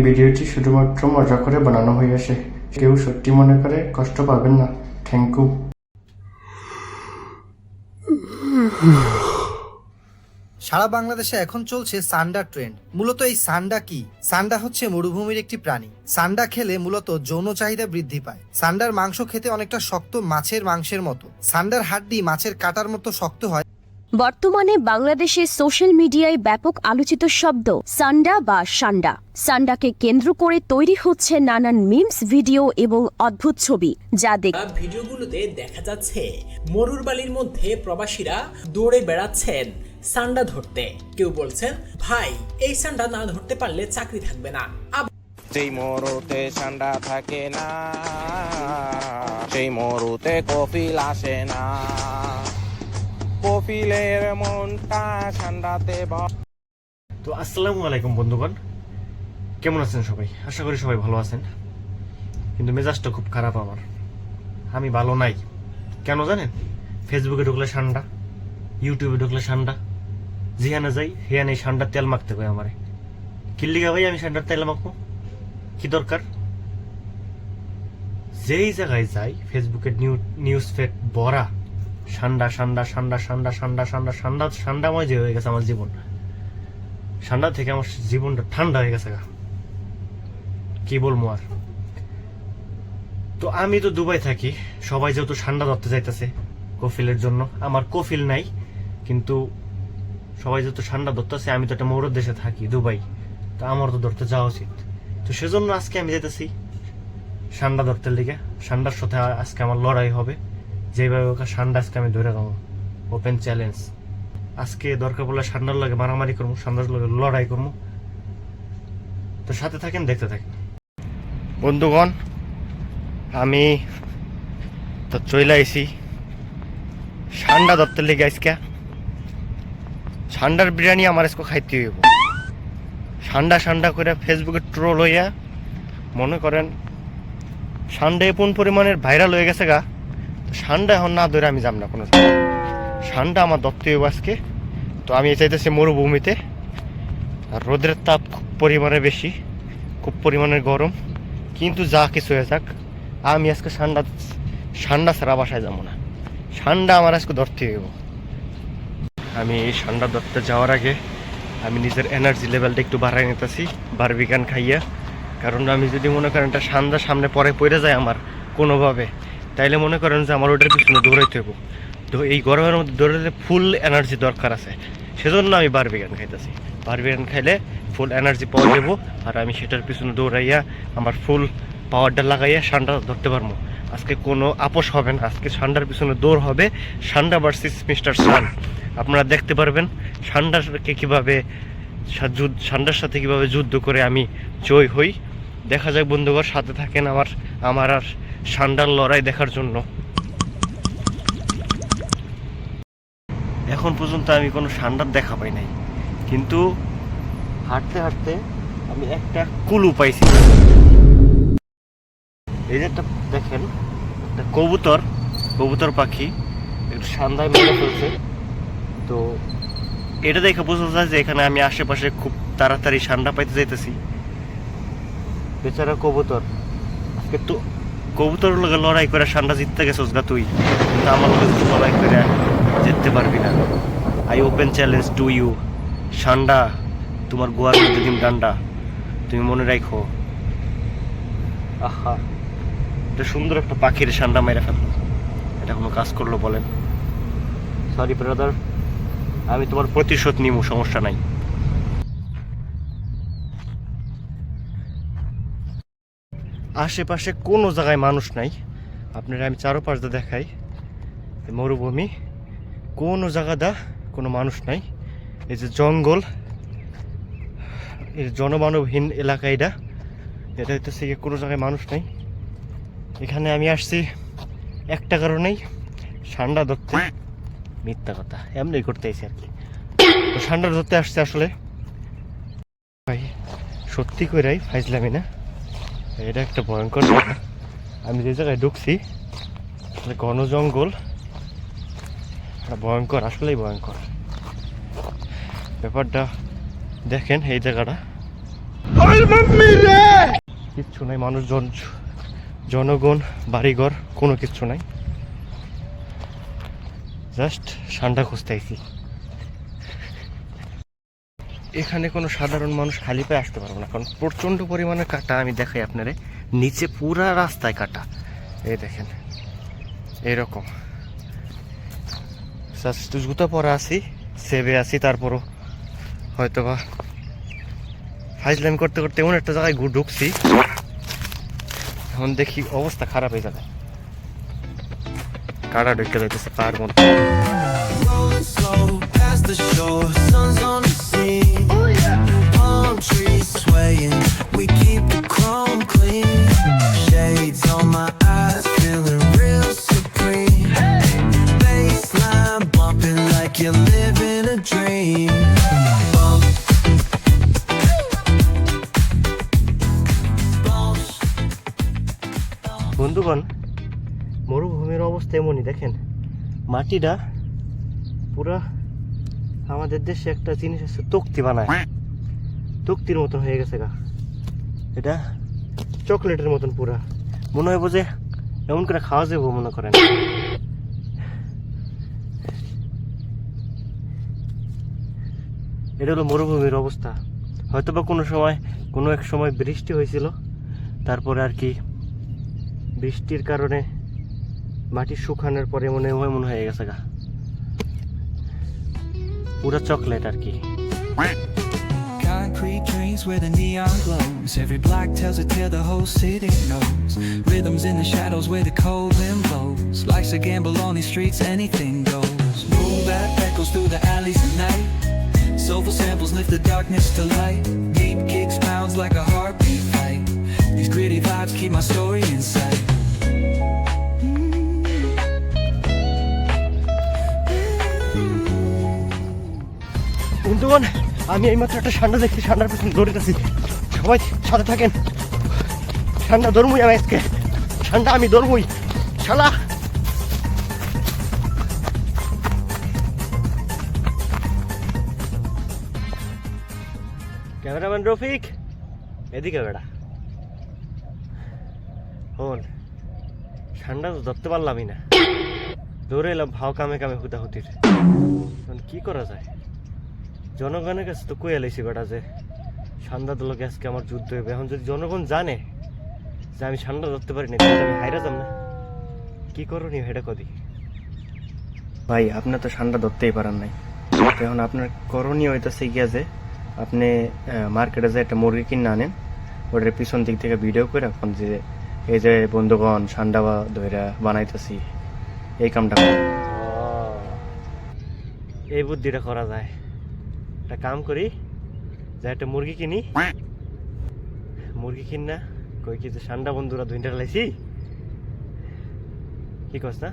ভিডিওটি শুধুমাত্র মজা করে বানানো হয়েছে, কেউ সত্যি মনে করে কষ্ট পাবেন না। Thank you. সারা বাংলাদেশে এখন চলছে সান্ডা ট্রেন্ড। মূলত এই সান্ডা কি? সান্ডা হচ্ছে মরুভূমির একটি প্রাণী। সান্ডা খেলে মূলত যৌন চাহিদা বৃদ্ধি পায়। সান্ডার মাংস খেতে অনেকটা শক্ত মাছের মাংসের মতো। সান্ডার হাড্ডি মাছের কাটার মতো শক্ত হয়। বর্তমানে বাংলাদেশে সোশ্যাল মিডিয়ায় ব্যাপক আলোচিত শব্দ সান্ডা বা সান্ডা। সান্ডাকে কেন্দ্র করে তৈরি হচ্ছে নানান মিমস, ভিডিও এবং অদ্ভুত ছবি, যা ভিডিওগুলোতে দেখা যাচ্ছে মরুর বালির মধ্যে প্রবাসীরা দৌড়ে বেড়াচ্ছেন সান্ডা ধরতে। কেউ বলছেন, ভাই এই সান্ডা না ধরতে পারলে চাকরি থাকবে না। সেই মরুতে সান্ডা থাকে না, সেই মরুতে কফিল আসে না, কফিলের মনটা সান্ডাতে। তো আসসালামু আলাইকুম বন্ধুগণ, কেমন আছেন সবাই? আশা করি সবাই ভালো আছেন। কিন্তু মেজাজটা খুব খারাপ আমার। আমি ভালো নাই। কেন জানেন? ফেসবুকে ঢুকলে সান্ডা, ইউটিউবে ঢুকলে সান্ডা, যেখানে যাই সেখানে সান্ডার তেল মাখতে হয় আমারে। কিল্লিগা ভাই আমি সান্ডার তেল মাখবো? কি দরকার? যেই জায়গায় যাই ফেসবুকে নিউজ ফেড ভরা সান্ডা সান্ডা সান্ডা সান্ডা সান্ডা সান্ডা সান্ডা সান্ডাময় যে হয়ে গেছে আমার জীবন। সান্ডা থেকে আমার জীবনটা ঠান্ডা হয়ে গেছে। কি বলবো আর। তো আমি তো দুবাই থাকি, সবাই যেহেতু সান্ডা ধরতে যাইতেছে কফিলের জন্য, আমার কফিল নাই, কিন্তু সবাই যেহেতু সান্ডা ধরতেছে, আমি তো একটা মৌর দেশে থাকি দুবাই, তো আমার তো ধরতে যাওয়া উচিত। তো সেজন্য আজকে আমি যেতেছি সান্ডা ধরতে লিগে। সান্ডার সাথে আজকে আমার লড়াই হবে। যেভাবে ওকে সান্ডা আজকে আমি ধরে দেবো, ওপেন চ্যালেঞ্জ। আজকে দরকার পড়লে সান্ডার লগে মারামারি করবো, সান্ডার লগে লড়াই করবো। তো সাথে থাকেন, দেখতে থাকেন বন্ধুগণ। আমি তো চলে আইছি সান্ডা ধরতে লেগে। আজকে সান্ডার বিরিয়ানি আমার আজকে খাইতে হইব। সান্ডা সান্ডা করে ফেসবুকে ট্রোল হইয়া মনে করেন সান্ডা এমন পরিমাণের ভাইরাল হয়ে গেছে গা। সান্ডা এখন না ধরে আমি যাব না কোনো সান্ডা আমার ধরতে হইব আজকে। তো আমি চাইতেছি মরুভূমিতে, আর রোদের তাপ খুব পরিমাণে বেশি, খুব পরিমাণের গরম। কিন্তু যা কিছু হয়ে যাক, আমি আজকে সান্ডা ছাড়া বাসায় যাবো না। সান্ডা আমার আজকে ধরতে হইব। আমি এই সান্ডা ধরতে যাওয়ার আগে আমি নিজের এনার্জি লেভেলটা একটু বাড়াই নিতেছি বারবিকান খাইয়া। কারণ আমি যদি মনে করেন একটা সান্ডা সামনে পড়ে যায় আমার কোনোভাবে, তাইলে মনে করেন যে আমার ওটার পিছনে দৌড়াইতে হইব। তো এই গরমের মধ্যে দৌড়াইলে ফুল এনার্জি দরকার আছে, সেজন্য আমি বারবিকান খাইতেছি। বারবিকান খাইলে ফুল এনার্জি পাওয়া যাবো, আর আমি সেটার পিছনে দৌড়াইয়া আমার ফুল পাওয়ারটা লাগাইয়া সান্ডা ধরতে পারবো। আজকে কোনো আপোষ হবে না, আজকে সান্ডার পিছনে দৌড় হবে। সান্ডা ভার্সেস মিস্টার সান। আপনারা দেখতে পারবেন সান্ডারকে কিভাবে, সান্ডার সাথে কিভাবে যুদ্ধ করে আমি জয় হই। দেখা যাক বন্ধুগণ, সাথে থাকেন আমার আর সান্ডার লড়াই দেখার জন্য। এখন পর্যন্ত আমি কোনো সান্ডার দেখা পাই নাই, কিন্তু হাঁটতে হাঁটতে আমি একটা কুলু পাইছি। এই যে একটা দেখেন, একটা কবুতর পাখি একটু সান্দায় মেরে ফেলছে। তো এটা দেখে বোঝা যায় যে এখানে আমি আশেপাশে খুব তাড়াতাড়ি সান্ডা পাইতে যাইতেছি। বেচারা কবুতর, আজকে তো কবুতর লগে লড়াই করে সান্ডা জিততে গেছোস গা তুই, কিন্তু আমার লগে লড়াই করে জিততে পারবি না। I open challenge to you সান্ডা, তোমার গোয়ার মধ্যে দিন ডান্ডা, তুমি মনে রাখো। আহা, এটা সুন্দর একটা পাখির সান্ডা মেরে ফেললো। এটা কোনো কাজ করলো বলেন? সরি ব্রাদার, আমি তোমার প্রতিশোধ নিব, সমস্যা নাই। আশেপাশে কোনো জায়গায় মানুষ নাই। আপনারা আমি চারোপাশ দিয়ে দেখাই, মরুভূমি, কোনো জায়গাটা কোনো মানুষ নাই। এই যে জঙ্গল, এই জনমানবহীন এলাকা, এটা হইতেছে কোনো জায়গায় মানুষ নাই। এখানে আমি আসছি একটা কারণেই, সান্ডা ধরতে। মিথ্যা কথা, এমনি করতে আইছি আর কি। তো সান্ডা ধরতে আসছে আসলে ভাই, সত্যি কইরাই ফাইজলামি না। এটা একটা ভয়ঙ্কর জায়গা। আমি যে জায়গায় ঢুকছি ঘন জঙ্গল, ভয়ঙ্কর, আসলেই ভয়ঙ্কর ব্যাপারটা। দেখেন এই জায়গাটা কিচ্ছু নাই, মানুষজন, জনগণ, বাড়িঘর, কোনো কিচ্ছু নাই। জাস্ট ঠান্ডা খুঁজতে আইছি। এখানে কোনো সাধারণ মানুষ খালি পায়ে আসতে পারবো না, কারণ প্রচণ্ড পরিমাণে কাটা। আমি দেখাই আপনারে, নিচে পুরা রাস্তায় কাটা। এই দেখেন এইরকম। জাস্ট জুতা পরা আছি, সেবে আছি, তারপরও হয়তো বা ফাইজলামি করতে করতে এমন একটা জায়গায় ঢুকছি, এখন দেখি অবস্থা খারাপ হয়ে যাবে। কাটা ঢুকে যাইতেছে পার মধ্যে। Rolling slow past the shore, sun's on the scene. Palm trees swaying, we keep the chrome clean. Shades on my eyes, feeling real supreme. Baseline bumping like you're living a dream. Bump. Bumps. বন্ধুগণ, মরুভূমির অবস্থা এমনই। দেখেন মাটিটা পুরা, আমাদের দেশে একটা জিনিস আছে তক্তি বানায়, তক্তির মতন হয়ে গেছে গা। এটা চকলেটের মতন পুরা, মনে হয় যে এমন করে খাওয়া যাবো মনে করেন। এটা হলো মরুভূমির অবস্থা। হয়তো বা কোনো এক সময় বৃষ্টি হয়েছিল, তারপরে আর কি বৃষ্টির কারণে মাটি শুকানোর পরে মনে হয়ে গেছে গা, পুরো চকলেট আর কি। Concrete dreams where the neon glows. Every block tells a tale the whole city knows. Rhythms in the shadows where the cold wind blows. Life's a gamble on these streets, anything goes. Boom bap echoes through the alleys at night. Soulful samples lift the darkness to light. Deep kicks pounds like a heartbeat fight. These gritty vibes keep my story in sight. বন্ধুগণ, আমি এইমাত্র একটা ঠান্ডা দেখছি, ঠান্ডার পেছনে দৌড়েতেছি। সবাই সাথে থাকেন, ঠান্ডা দৌড়মুই আমি আজকে, ঠান্ডা আমি দৌড়মুই শালা। ক্যামেরাম্যান রফিক, এদিকে বেড়া। হন ঠান্ডা তো ধরতে পারলামই না, দৌড়ে এলাম ভাও কামে কামে হুতাহুতির। কি করা যায়, জনগণের কাছে তো কই এলাইছি বেটা যে ঠান্ডা দলকে আজকে আমার যুদ্ধ হবে। এখন যদি জনগণ জানে যে আমি ঠান্ডা ধরতে পারি না, তাহলে আমি হাইরা যাব না। কি করণীয় হেটা কদি ভাই, আপনার তো ঠান্ডা ধরতেই পারেন নাই। এখন আপনার করণীয় হইতেছে গিয়া যে আপনি মার্কেটে যে একটা মুরগি কিনে আনেন, ওটার পিছন দিক থেকে ভিডিও করে এখন যে এই যে বন্ধুগণ ঠান্ডা ধইরা বানাইতেছি, এই কামটা করেন। এই বুদ্ধিটা করা যায়। একটা কাম করি, যে একটা মুরগি কিনি, মুরগি কিনা কই কি যে ঠান্ডা বন্ধুরা দুইটা লাইছি, কি কস না,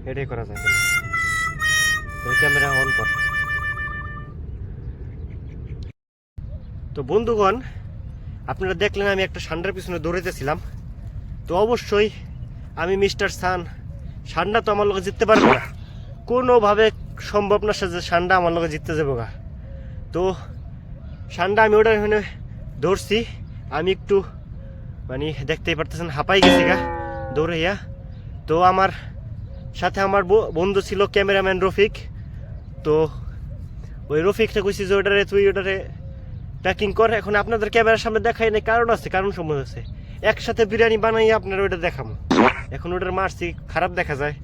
এটাই করা যায়। ক্যামেরা অন কর। তো বন্ধুগণ, আপনারা দেখলেন আমি একটা ঠান্ডার পিছনে দৌড়াইতেছিলাম। তো অবশ্যই আমি মিস্টার সান, ঠান্ডা তো আমার লোকে জিততে পারবো না, কোনোভাবে সম্ভব না যে ঠান্ডা আমার লোকে জিততে যাবো গা। তো ঠান্ডা আমি ওটা এখানে দৌড়ছি, আমি একটু মানে দেখতেই পারতেছেন হাঁপাই গেছি গা দৌড়াইয়া। তো আমার সাথে আমার বন্ধু ছিল ক্যামেরাম্যান রফিক। তো ওই রফিকটা কইছি যে ওটারে তুই ওটারে প্যাকিং কর। এখন আপনাদের ক্যামেরার সামনে দেখাই নাই, কারণ আছে, কারণ সম্বন্ধ আছে। একসাথে বিরিয়ানি বানাই আপনারা ওইটা দেখাবো। এখন ওটার মারছি, খারাপ দেখা যায়।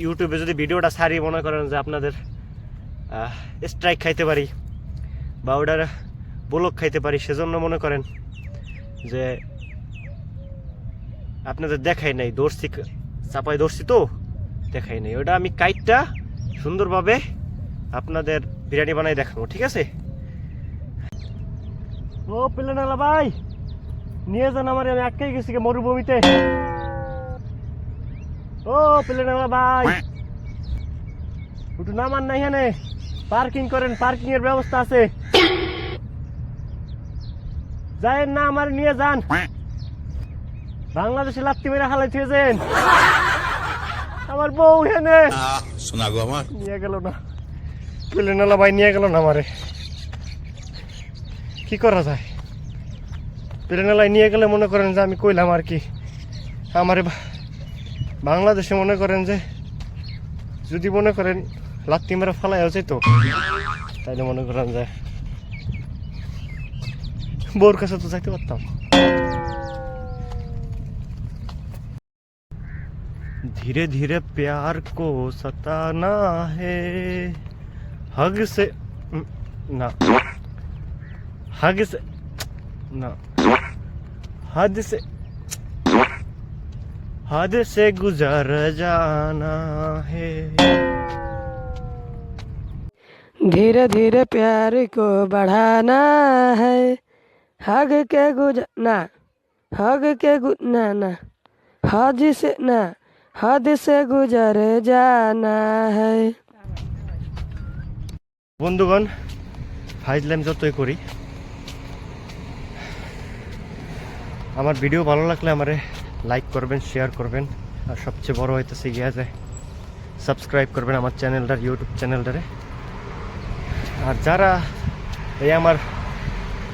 ইউটিউবে যদি ভিডিওটা সারি মনে করেন যে আপনাদের স্ট্রাইক খাইতে পারি বা ওটার ব্লক খাইতে পারি, সেজন্য মনে করেন যে আপনাদের দেখাই নাই, দর্শি চাপাই দর্শি তো দেখাই নাই। ওটা আমি কাইটটা সুন্দরভাবে আপনাদের বিরিয়ানি বানাই দেখাবো, ঠিক আছে? ও প্লেনালা ভাই, নিয়ে যান আমার, আমি আটকে গেছি মরুভূমিতে। ও প্লেনালা ভাই, একটু নামান না, এখানে পার্কিং করেন, পার্কিং এর ব্যবস্থা আছে। যায়েন না, আমার নিয়ে যান। বাংলাদেশে লাত্তি মেরে হালাই থুয়েছেন, আমার বউ এখানে শোনাগো আমার নিয়ে গেল না, প্লেনালা ভাই নিয়ে গেল না আমারে। কি করা যায়? প্লেনেলায় নিয়ে গেলে মনে করেন যে আমি কইলাম আর কি, আমার বাংলাদেশে মনে করেন যে যদি মনে করেন লাত্তি মেরে ফালাইও যেত, তাইলে মনে করেন যে বউর কাছে তো যাইতে পারতাম। धीरे धीरे प्यार को सताना है, हग से ना, हग से ना, हद से गुजर जाना है। धीरे धीरे प्यार को बढ़ाना है, हग के ना, हग के ना ना, हद से ना, हद से गुजर जाना है। বন্ধুগণ, ফাইজলাম যতই করি, আমার ভিডিও ভালো লাগলে আমারে লাইক করবেন, শেয়ার করবেন, আর সবচেয়ে বড় হইতেছে গিয়া যায় সাবস্ক্রাইব করবেন আমার চ্যানেলটার, ইউটিউব চ্যানেলটারে। আর যারা এই আমার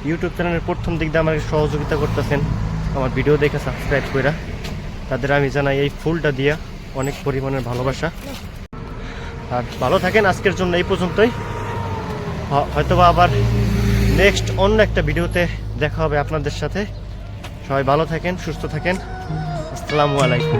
ইউটিউব চ্যানেলের প্রথম দিক দিয়ে আমাকে সহযোগিতা করতেছেন আমার ভিডিও দেখে সাবস্ক্রাইব করে, তাদের আমি জানাই এই ফুলটা দিয়া অনেক পরিমাণের ভালোবাসা। আর ভালো থাকেন, আজকের জন্য এই পর্যন্তই। হয়তোবা আবার নেক্সট অন্য একটা ভিডিওতে দেখা হবে আপনাদের সাথে। সবাই ভালো থাকেন, সুস্থ থাকেন। আসসালামু আলাইকুম।